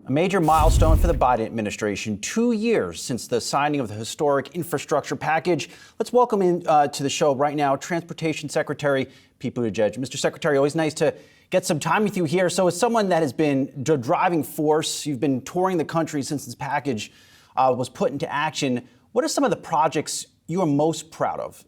A major milestone for the Biden administration, 2 years since the signing of the historic infrastructure package. Let's welcome in to the show right now, Transportation Secretary Pete Buttigieg. Mr. Secretary, always nice to get some time with you here. So as someone that has been the driving force, you've been touring the country since this package was put into action. What are some of the projects you are most proud of?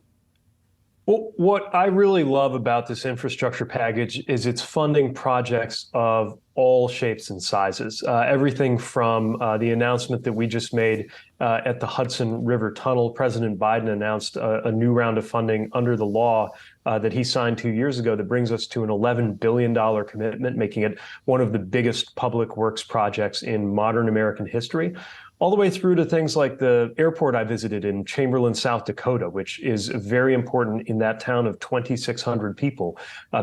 Well, what I really love about this infrastructure package is it's funding projects of all shapes and sizes. Everything from the announcement that we just made at the Hudson River Tunnel. President Biden announced a new round of funding under the law that he signed 2 years ago that brings us to an $11 billion commitment, making it one of the biggest public works projects in modern American history. All the way through to things like the airport I visited in Chamberlain, South Dakota, which is very important in that town of 2,600 people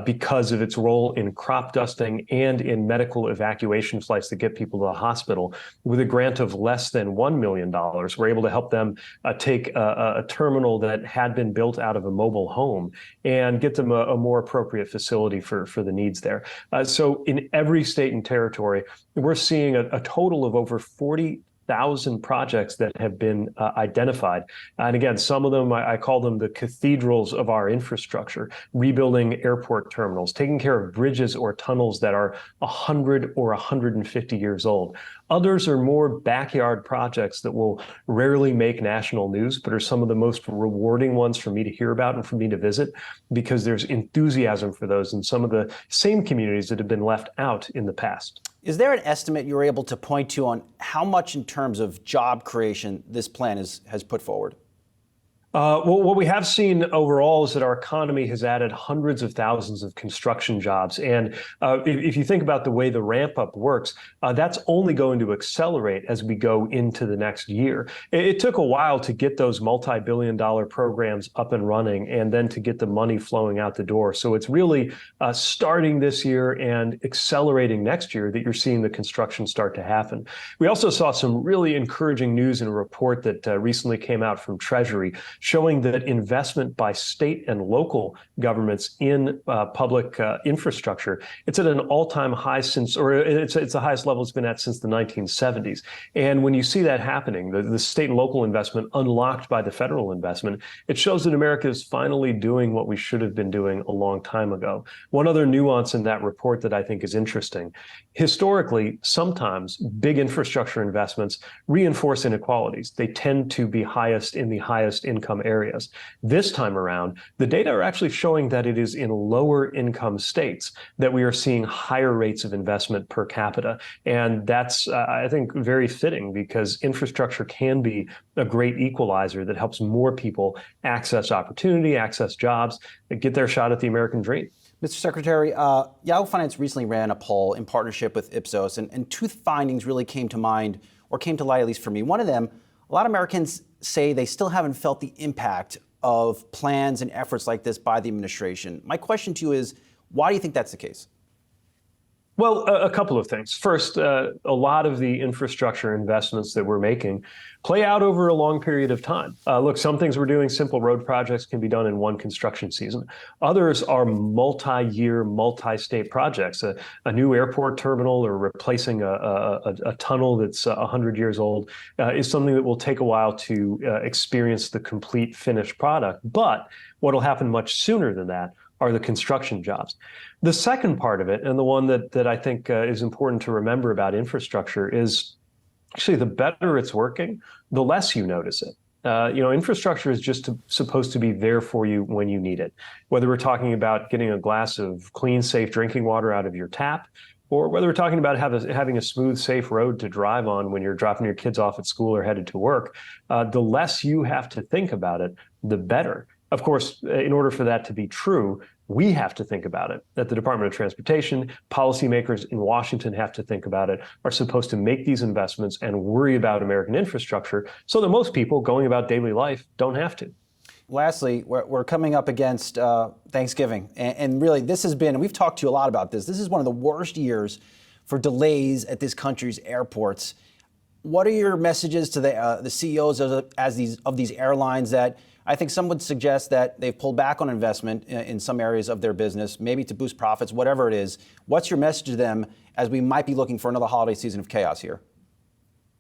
because of its role in crop dusting and in medical evacuation flights that get people to the hospital. With a grant of less than $1 million, we're able to help them take a terminal that had been built out of a mobile home and get them a more appropriate facility for the needs there. So in every state and territory, we're seeing a total of over 40,000 projects that have been identified. And again, some of them, I call them the cathedrals of our infrastructure, rebuilding airport terminals, taking care of bridges or tunnels that are 100 or 150 years old. Others are more backyard projects that will rarely make national news, but are some of the most rewarding ones for me to hear about and for me to visit, because there's enthusiasm for those in some of the same communities that have been left out in the past. Is there an estimate you're able to point to on how much in terms of job creation this plan has put forward? Well, what we have seen overall is that our economy has added hundreds of thousands of construction jobs. And if you think about the way the ramp up works, that's only going to accelerate as we go into the next year. It took a while to get those multi-billion-dollar programs up and running and then to get the money flowing out the door. So it's really starting this year and accelerating next year that you're seeing the construction start to happen. We also saw some really encouraging news in a report that recently came out from Treasury, showing that investment by state and local governments in public infrastructure, it's at an all-time high since, or it's the highest level it's been at since the 1970s. And when you see that happening, the state and local investment unlocked by the federal investment, it shows that America is finally doing what we should have been doing a long time ago. One other nuance in that report that I think is interesting: historically, sometimes big infrastructure investments reinforce inequalities. They tend to be highest in the highest income areas. This time around, the data are actually showing that it is in lower income states that we are seeing higher rates of investment per capita. And that's, I think, very fitting, because infrastructure can be a great equalizer that helps more people access opportunity, access jobs, and get their shot at the American dream. Mr. Secretary, Yahoo Finance recently ran a poll in partnership with Ipsos, and two findings really came to mind, or came to light, at least for me. One of them, a lot of Americans say they still haven't felt the impact of plans and efforts like this by the administration. My question to you is, why do you think that's the case? Well, a couple of things. First, a lot of the infrastructure investments that we're making play out over a long period of time. Look, some things we're doing, simple road projects, can be done in one construction season. Others are multi-year, multi-state projects. A new airport terminal or replacing a tunnel that's 100 years old is something that will take a while to experience the complete finished product. But what will happen much sooner than that are the construction jobs. The second part of it, and the one that I think is important to remember about infrastructure, is actually the better it's working, the less you notice it. Infrastructure is just supposed to be there for you when you need it. Whether we're talking about getting a glass of clean, safe drinking water out of your tap, or whether we're talking about having a smooth, safe road to drive on when you're dropping your kids off at school or headed to work, the less you have to think about it, the better. Of course, in order for that to be true, we have to think about it. At the Department of Transportation, policymakers in Washington have to think about it, are supposed to make these investments and worry about American infrastructure so that most people going about daily life don't have to. Lastly, we're coming up against Thanksgiving. And really, this has been, and we've talked to you a lot about this, this is one of the worst years for delays at this country's airports. What are your messages to the CEOs of these airlines that I think some would suggest that they've pulled back on investment in some areas of their business, maybe to boost profits, whatever it is? What's your message to them as we might be looking for another holiday season of chaos here?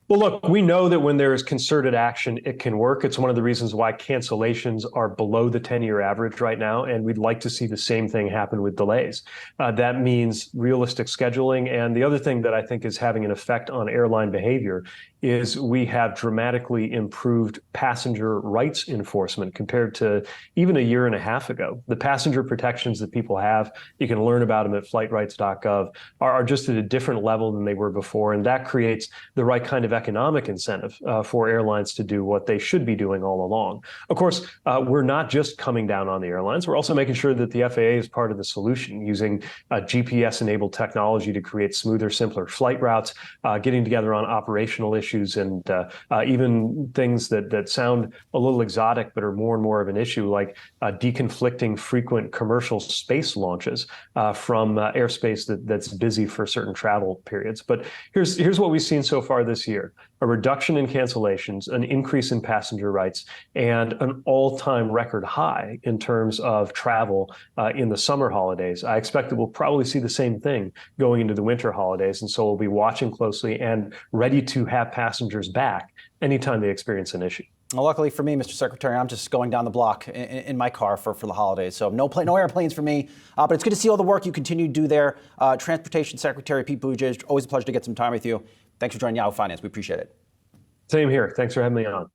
Well, look, we know that when there is concerted action, it can work. It's one of the reasons why cancellations are below the 10-year average right now, and we'd like to see the same thing happen with delays. That means realistic scheduling. And the other thing that I think is having an effect on airline behavior is we have dramatically improved passenger rights enforcement compared to even a year and a half ago. The passenger protections that people have, you can learn about them at flightrights.gov, are just at a different level than they were before. And that creates the right kind of economic incentive for airlines to do what they should be doing all along. Of course, we're not just coming down on the airlines. We're also making sure that the FAA is part of the solution, using GPS-enabled technology to create smoother, simpler flight routes, getting together on operational issues, and even things that sound a little exotic but are more and more of an issue, like deconflicting frequent commercial space launches from airspace that's busy for certain travel periods. But here's what we've seen so far this year: a reduction in cancellations, an increase in passenger rights, and an all-time record high in terms of travel in the summer holidays. I expect that we'll probably see the same thing going into the winter holidays, and so we'll be watching closely and ready to have passengers back anytime they experience an issue. Well, luckily for me, Mr. Secretary, I'm just going down the block in my car for the holidays. So no airplanes for me. But it's good to see all the work you continue to do there. Transportation Secretary Pete Buttigieg, always a pleasure to get some time with you. Thanks for joining Yahoo Finance. We appreciate it. Same here. Thanks for having me on.